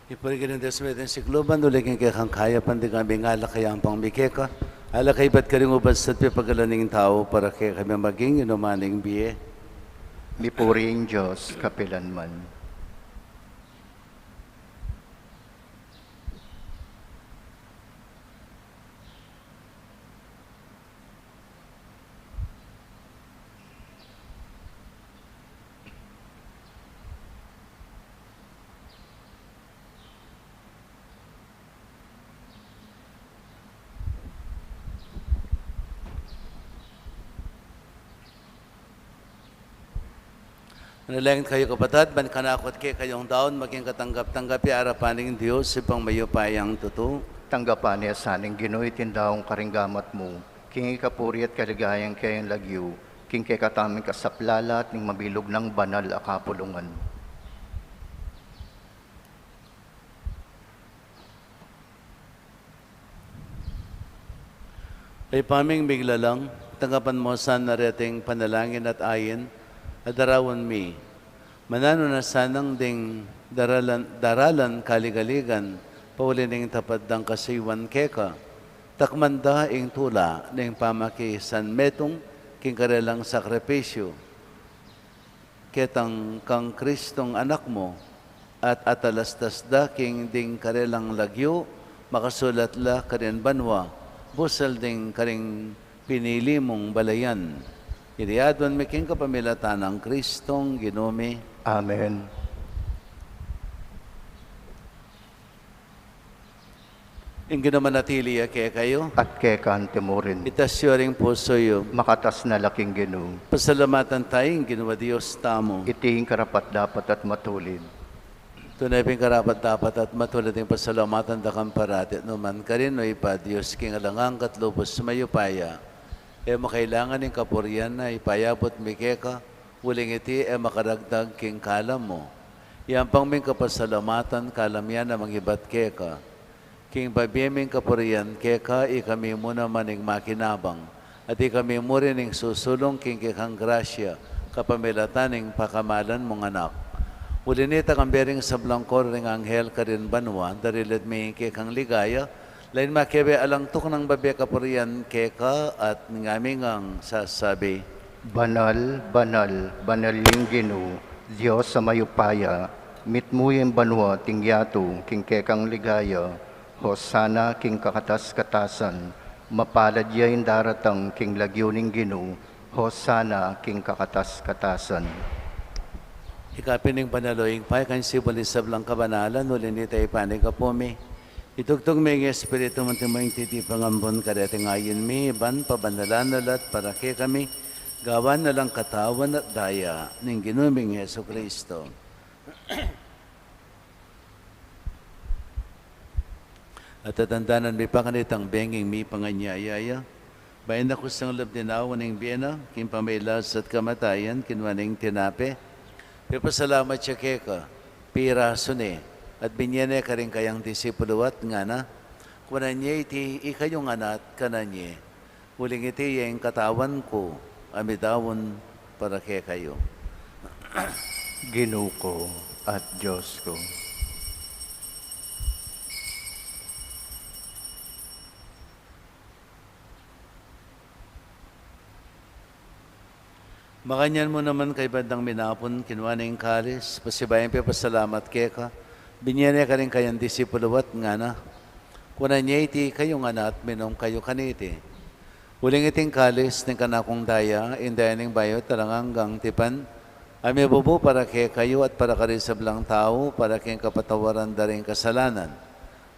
Iparigan ng Diyos metin si Kluban, ulikin kaya kang kaya pandigaming ala kaya ang pangmikeka. Ala kay ba't ka rin ubad sa pipagalaning tao para kaya kami maging inumaning biye. Mipuriing Diyos, kapilanman. Nalangin kayo kapatid, ban kanakot kay kayong daon, maging katanggap-tanggapi arapaning Diyos, ipang mayupayang tuto. Tanggapan niya saning Ginoo'y tindaong karinggamat mo, king ikapuri at kaligayang kayang lagyo, king kay kataming kasaplalat ning mabilog ng banal akapulungan. Ay paming biglalang, tanggapan mo sa nareting panalangin at ayin, adarawan mi. Manano na sanang ding daralan kaligaligan, paulining tapad ng kasiwan keka. Takmanda ing tula ng pamaki san metong king karelang sakripisyo. Ketang kang Kristong anak mo, at atalastas da king ding karelang lagyo, makasulat la karen banwa, busal ding karing pinili mong balayan. Iriadwan mi king kapamilatan ng Kristong Ginome. Amen. Ing ginamanatili kaya kayo. at kekan temurin. Itasyoring puso yo. Makatas na laking Ginoo, Pasalamatan tayong ginawa Diyos tamo. iting karapat dapat at matulid. Tunay ping karapat dapat at matulad ng pasalamatan da kang parati. Numan ka rin o ipa Diyos king alangang katlubos mayupaya. E makailangan ng kapurian na ipayabot mikeka. Uling iti e makaragdag king kalam mo. Yan pang ming kapasalamatan kalam yan na mangibat keka. King babiyeming kapurian keka ikami mo naman ng makinabang. At ikami mo rin ng susulong king kekang grasya kapamilatan ng pakamalan mong anak. Ulinita kang bering sa blangkor ng anghel ka rin banwa, darilid may kekang ligaya, lain makebe alang tuk ng babi kapurian keka at ngaming ang sasabi. Banal, banal, banaling Ginoo, Diyos sa mayupaya, mitmuyen banwa tingyato, king kekang ligaya, Hosana king kakatas-katasan, mapalad yain daratang king lagyuning Ginoo, Hosana king kakatas-katasan. Ikapining panaloing pay kan sibulis sa blang kabanalan, ulinita ipanig ka po mi. Itugtog may espiritu mo timang titipangambon kareting ayin mi, ban pabanalan nalat para kay kami, gawan na lang katawan at daya ng ginuming Yeso Kristo. At tatandanan mi pa kanitang benging mi panganyayaya, bayan ako sang lab dinawan ng biyena, kimpamilas at kamatayan, kinwaning tinape, pipasalamat siya keka, piraso ni, at binyene ka rin kayang disipuluat nga na, kunan niya iti ikayong anat kananye, huling iti yung katawan ko, amidawon para kay kayo. Ginoo ko at Diyos ko. Makanyan mo naman kay bandang minapon, kinuha na yung kalis, pasibayan pa pasalamat keka, binyene ka rin kayang disipuluat nga na, kunan niya iti kayong anat, minom kayo kaniti. Huling iting kalis ng kanakong daya, indayan ng bayo, talanganggang tipan, ami bubu para kay kayo at para karisablang tao, para kayong kapatawaran da rin kasalanan.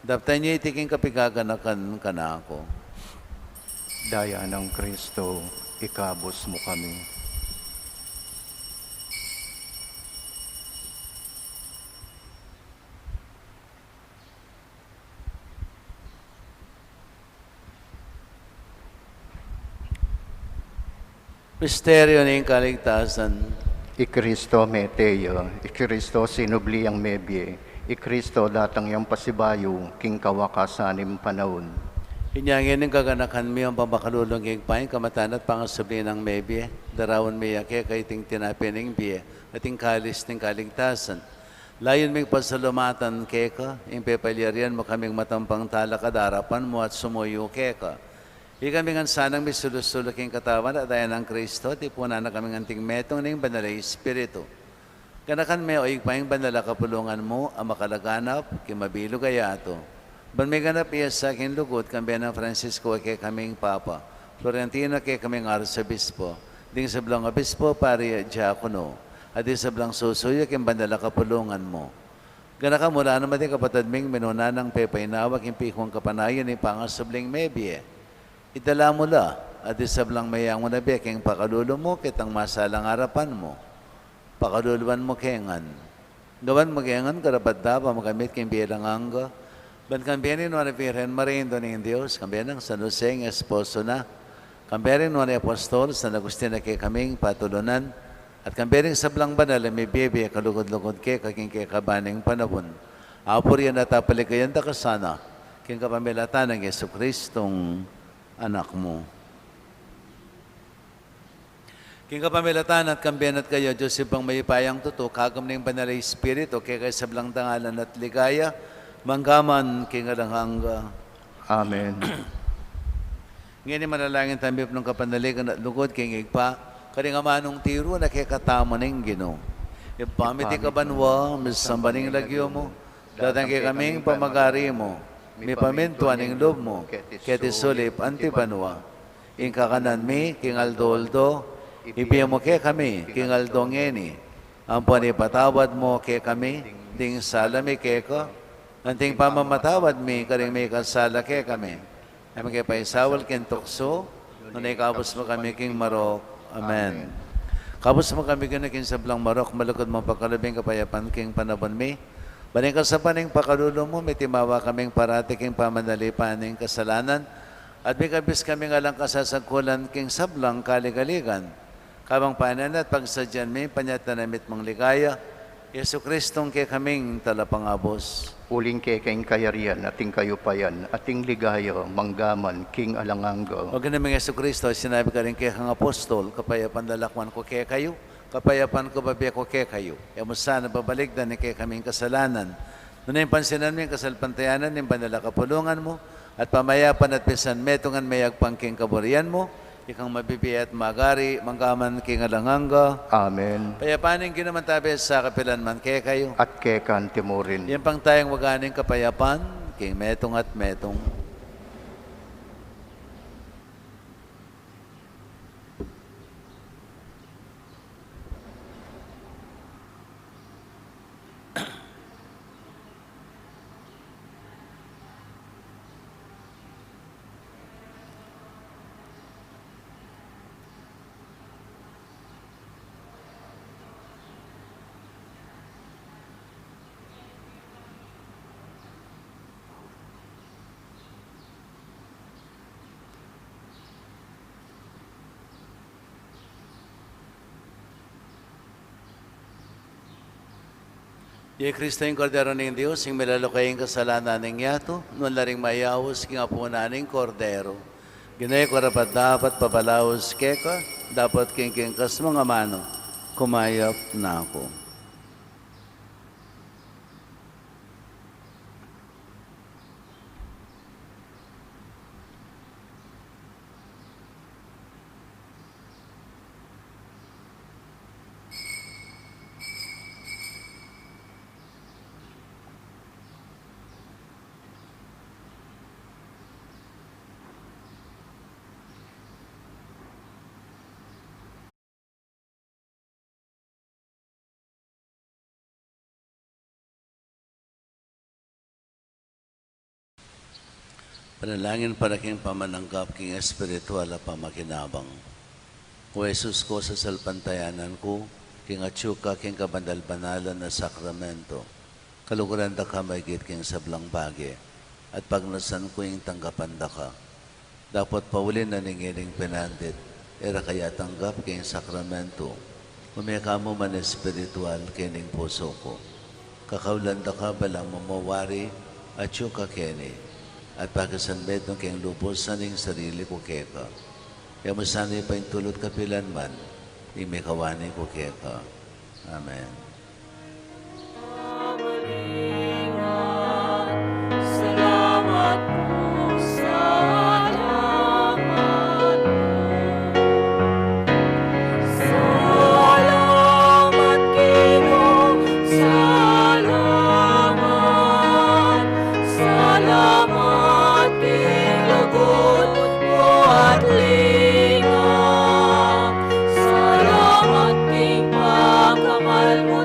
Daptan niya itiking kapigaganakan kanako. Daya ng Kristo, ikabos mo kami. Misteryo ng kaligtasan. Ikristo meteo, Ikristo sinubli ang mebye, Ikristo datang yang pasibayo, king kawakasanim panahon. Inyangin ng kaganakan mi ang pamakalulong pain kamatan at pangasabi ng mebye, darawan mi yake kay ting tinapin ng biye, at ting kalis ng kaligtasan. Layon ming pasalumatan keka, impepalyarian mo kaming matampang talakadarapan mo at sumuyo keka. Ikaming sanang may sulus-suluking katawan at ayan ng Kristo, tipuna na kaming anting metong ng banalay Espiritu. Kanakan may oig pa yung banala kapulungan mo, ang makalaganap, kimabilo kaya ito. Ban may ganap iya sa akin lugod, kambi ng Francisco kay kaming Papa, Florentino kay kaming Arsobispo, ding sa blang Obispo, pari Diakono, at di sa blang susuyo kay banala kapulungan mo. Ganaka mula naman din kapatid ming minuna ng pepainawag yung pikong kapanayon ni pangasabling mebye. Itala mo la, at isablang mayang mo na beking pakalulo mo, kitang masalang harapan mo. Pakaluluan mo kengan. Gawan mo kengan, karapat dapa, magamit kang bilang angga. Ban kambiyanin mo na Virgen Maria, doon ng Diyos, kambiyan ng San Jose, ng esposo na. Kambiyanin mo na Apostol, San Agustin na kay kaming patulunan. At kambiyanin sablang banal, may bebe, kalugod-lugod kay, kaking kay kabaning panahon. Apur yan at apalikayan da kasana, king kapamilatan ng Yesu Kristong anak mo. King kapamilatan at kambiyan at kayo, Diyos ibang may payang tuto, kagam na yung banalay Espiritu, kaya kayo sablang tangalan at ligaya, manggaman king alanghanga. Amen. Ngayon manalangin tayo ng kapanaligan at lugod, king igpa, karing amanong tiro na kaya katamo ng Ginoo. Ipamiti ka banwa, misambaning lagyo mo, datang kay kaming pamagari mo, may pamintuan ng loob mo, keti sulip antibanwa. Ing kakanan mi, king aldoldo, ipiya mo kay kami, king aldongeni. Ang panipatawad mo kay kami, ding salami kay ka, Anting pamamatawad mi, karing may kasala ke kami. Ay magkipaisawal ken tukso, nunay kabos mo kami king marok. Amen. Kabos mo kami king sablang marok, malukod mo pagkalabing kapayapan king panabon mi. Baning kasapaning pakalulo mo, may timawa kaming parati king pamanalipaning kasalanan. At may kabis kami nga lang kasasagkulan king sablang kaligaligan. Kabang panan at pagsadyan mi, panyat na namit mong ligaya. Yesu Kristong ke kaming talapangabos. Uling keng kayarian, ating kayupayan, ating ligayo, manggaman, king alanganggo. Huwag na mga Yesu Kristo, sinabi ka rin kay kang apostol, kapayapan lalakwan ko kaya kayo, kapayapan ko babi ko kaya kayo. E mo sana babaligdan ni kay kaming kasalanan. Nuna yung pansinan mo yung kasalpantayanan, yung panalakapulungan mo, at pamayapan at pisan metungan mayagpang king kaburian mo, ikang mabibiyat magari, manggaman king alanganga. Amen. Payapanin ginaman tabi sa kapilan man kaya kayo. At kekan timurin. Yan pang tayong waganing kapayapan, king metong at metong. Ye Kristo yung kordero ng Diyos, yung milalukayang kasalanan ng yato, nun laring mayawos, king apunan ng kordero. Ginay ko rapat dapat papalawos keka, dapat king kas mga mano, kumayap na ako. Panalangin para king pamananggap king espiritual at pamakinabang. O Jesus ko sa salpantayanan ko, king atsyuka king kabandal-banalan na sakramento, kaluguran da ka maigit king sablang bagi, at pagnasan ko yung tanggapan da ka. Dapat paulin na ningiling pinandit, era kaya tanggap king sakramento, umeka mo man espiritual kining puso ko. Kakaulan da ka balang mamawari, atsyuka kini, at pagkasanbet ng kayong lubos sa ning sarili ko keka. Kaya masanay pa yung tulot kapilan man, yung may kawani ko keka. Amen. Salamat po sa laman mo. Salamat Ginoo, salamat. Salamat Panginoon mo at lingap. Salamat King pagkamal mo.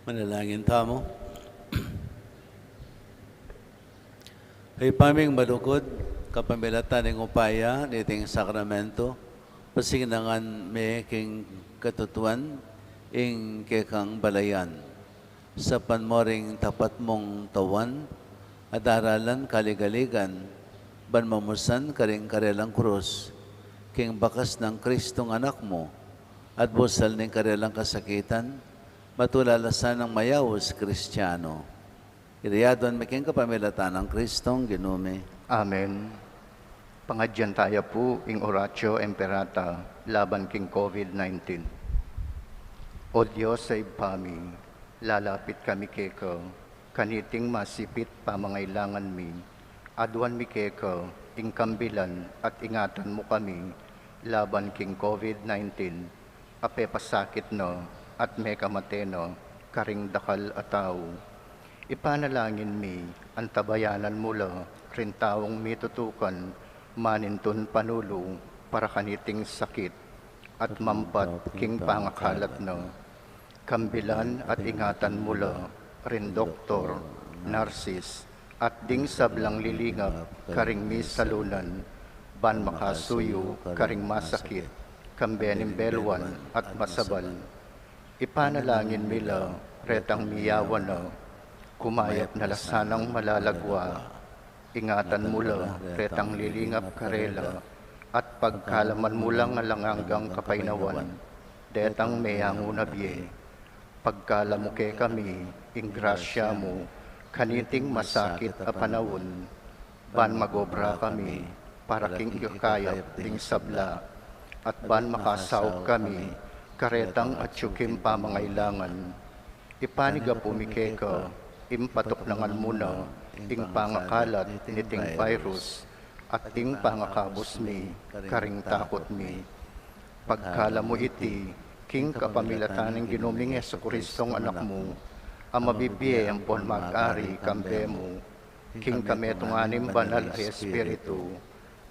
Manalangin tamo. Ay paming malukod, kapamilatan ng upaya, niting sakramento, pasingnangan me king katutuan, ing kekang balayan. Sa panmoring tapat mong tawan, adaralan kaligaligan, banmamusan karing karelang krus, king bakas ng Kristong anak mo, at busal ng karelang kasakitan, matulalasan ng mayawos Kristiyano. Iriyadon making kapamilatan ng Kristong ginume. Amen. Pangadyan tayo po ing oratio imperata laban king COVID-19. O Diyos sa ibpami, lalapit kami keko, kaniting masipit pamangailangan mi, aduan mi keko, ing kambilan at ingatan mo kami, laban king COVID-19, ape pasakit no, at may kamateno, karing dakal ataw. Ipanalangin mi, ang tabayanan mula, rintawong mitutukan, manintun panulo, para kaniting sakit, at mampat king pangakalat no. Kambilan at ingatan mula, rin doktor, narsis, at ding sablang lilingap, karing mi salunan, ban makasuyo, karing masakit, kambenim belwan at masabal. Ipanalangin mila, retang miyawan no, kumayat na lasanang malalagwa, ingatan mula, retang lilingap karela, at pagkalaman mulang alanganggang kapainawan, detang mayang unabye, pagkalamuke kami, ing grasya mo, kaniting masakit a panahon, ban magobra kami, para king ikayap ding sabla, at ban makasaog kami, karetang at yukim pamangailangan, ipaniga pumike ka, impatok nangan muna, ing pangakalat niting virus, at ting pangakabos mi, karing takot mi. Pagkala mo iti, king kapamilataning ginuming Yesu Kristong anak mo, ang mabibiye ang pon mag-ari kambe mo, king kametong anim banal ay Espiritu,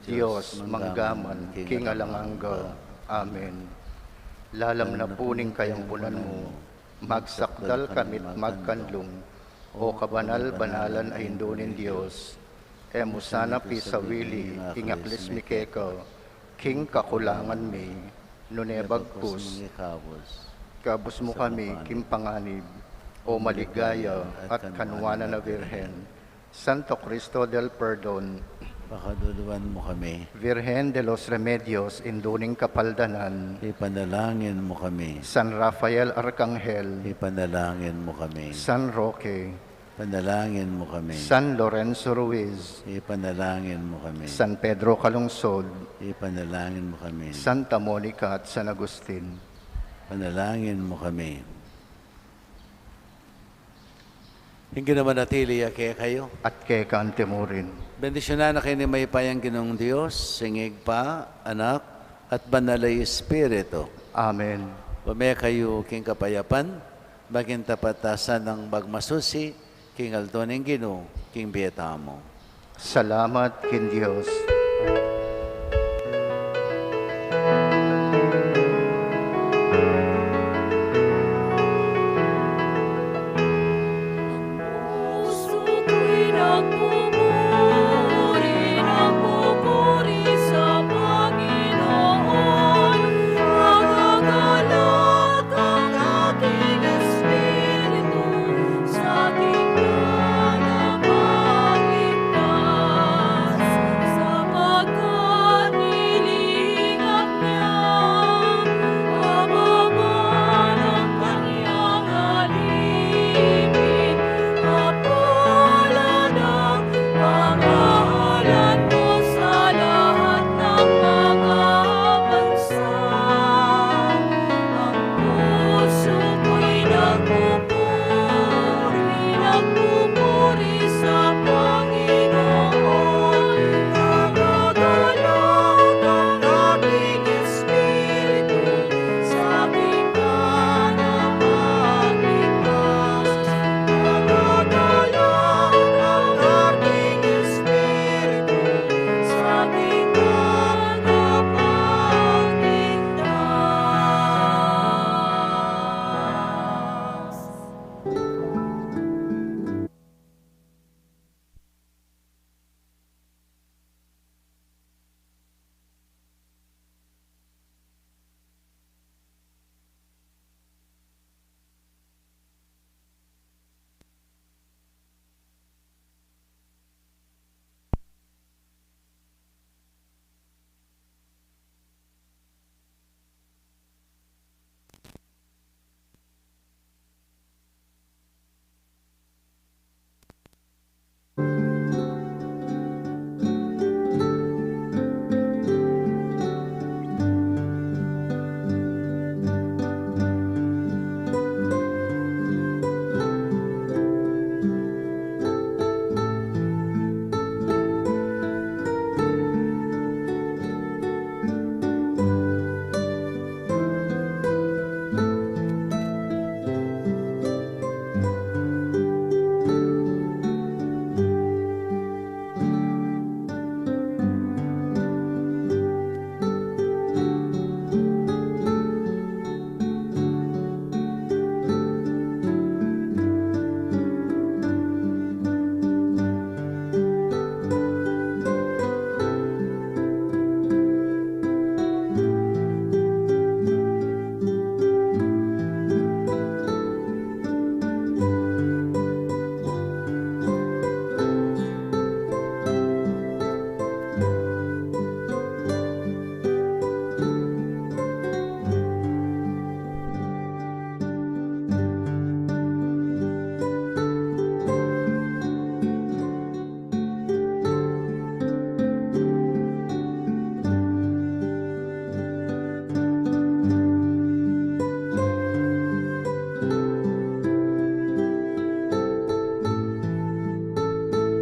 Diyos manggaman, king alangangga. Amen. Lalam na puning kayang bulan mo, magsakdal kamit magkanlong, o kabanal-banalan ay hindunin Diyos, emusana pisawili, ingaklis mi keko, king kakulangan mi, nunebagkus, kabus mo kami, kim panganib, o maligaya, at kanwana na Virhen, Santo Cristo del Perdon, Pakaduluan mo kami. Virgen de los Remedios, induning kapaldanan, Ipanalangin mo kami. San Rafael Arcangel, Ipanalangin mo kami. San Roque, Panalangin mo kami. San Lorenzo Ruiz, Ipanalangin mo kami. San Pedro Calungsod, Ipanalangin mo kami. Santa Monica at San Agustin. Panalangin mo kami. Hindi naman natili kaya kayo. At kay kantemurin. Bendisyonan na kayo ni may payang ginong Diyos, singig pa, anak, at banalay Espiritu. Amen. Pamaya kayo king kapayapan, baging tapatasan ng bagmasusi, king altoning gino, king bietamo. Salamat kin Dios.